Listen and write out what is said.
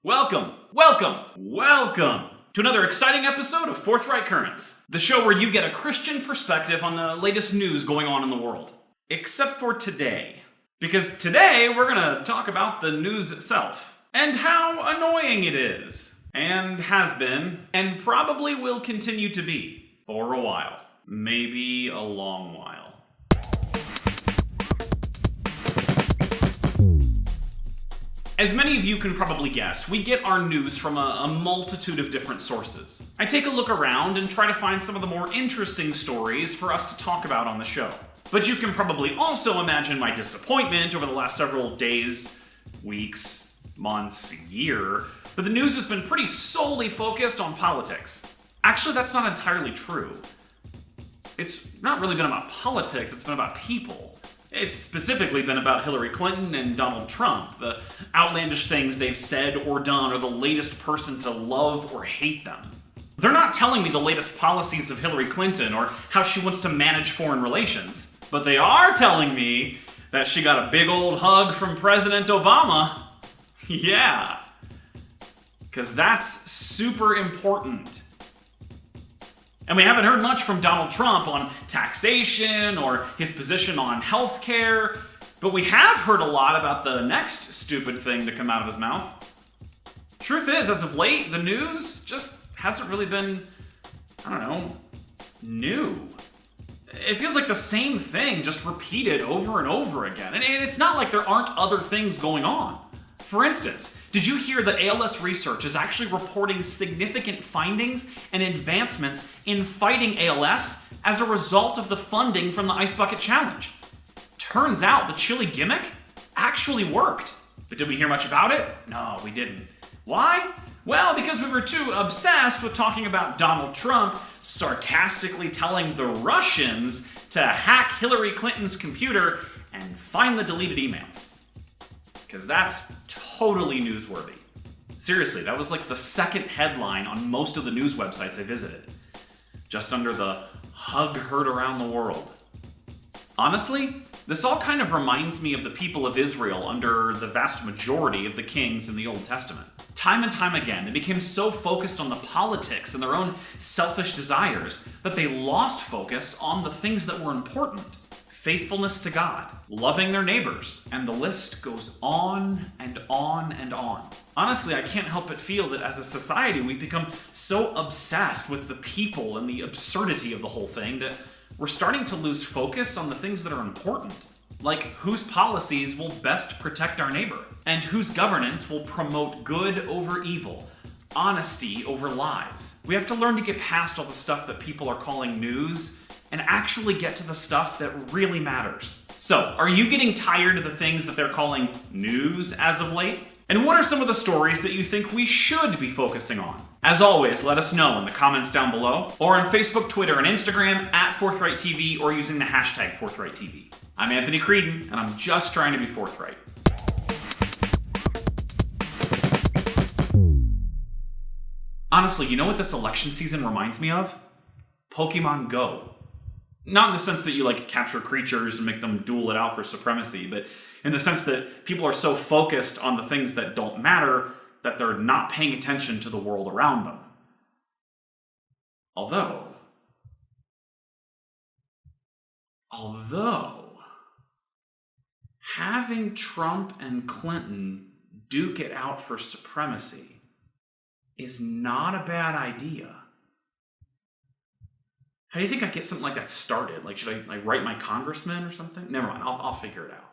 Welcome to another exciting episode of Forthright Currents, the show where you get a Christian perspective on the latest news going on in the world. Except for today. Because today we're gonna talk about the news itself, and how annoying it is, and has been, and probably will continue to be, for a while. Maybe a long while. As many of you can probably guess, we get our news from a multitude of different sources. I take a look around and try to find some of the more interesting stories for us to talk about on the show. But you can probably also imagine my disappointment over the last several days, weeks, months, year, but the news has been pretty solely focused on politics. Actually, that's not entirely true. It's not really been about politics, it's been about people. It's specifically been about Hillary Clinton and Donald Trump, the outlandish things they've said or done, or the latest person to love or hate them. They're not telling me the latest policies of Hillary Clinton or how she wants to manage foreign relations, but they are telling me that she got a big old hug from President Obama. Yeah. Because that's super important. And we haven't heard much from Donald Trump on taxation or his position on healthcare, but we have heard a lot about the next stupid thing to come out of his mouth. Truth is, as of late, the news just hasn't really been, new. It feels like the same thing, just repeated over and over again. And it's not like there aren't other things going on. For instance, did you hear that ALS research is actually reporting significant findings and advancements in fighting ALS as a result of the funding from the Ice Bucket Challenge? Turns out the chili gimmick actually worked. But did we hear much about it? No, we didn't. Why? Well, because we were too obsessed with talking about Donald Trump sarcastically telling the Russians to hack Hillary Clinton's computer and find the deleted emails. Because that's totally newsworthy. Seriously, that was like the second headline on most of the news websites I visited. Just under the hug heard around the world. Honestly, this all kind of reminds me of the people of Israel under the vast majority of the kings in the Old Testament. Time and time again, they became so focused on the politics and their own selfish desires that they lost focus on the things that were important. Faithfulness to God, loving their neighbors, and the list goes on and on and on. Honestly, I can't help but feel that as a society, we've become so obsessed with the people and the absurdity of the whole thing that we're starting to lose focus on the things that are important. Like whose policies will best protect our neighbor, and whose governance will promote good over evil, honesty over lies. We have to learn to get past all the stuff that people are calling news and actually get to the stuff that really matters. So, are you getting tired of the things that they're calling news as of late? And what are some of the stories that you think we should be focusing on? As always, let us know in the comments down below, or on Facebook, Twitter, and Instagram at ForthrightTV, or using the hashtag ForthRightTV. I'm Anthony Creedon, and I'm just trying to be forthright. Honestly, you know what this election season reminds me of? Pokemon Go. Not in the sense that you capture creatures and make them duel it out for supremacy, but in the sense that people are so focused on the things that don't matter that they're not paying attention to the world around them. Although, having Trump and Clinton duke it out for supremacy is not a bad idea. How do you think I get something like that started? Should I write my congressman or something? Never mind, I'll figure it out.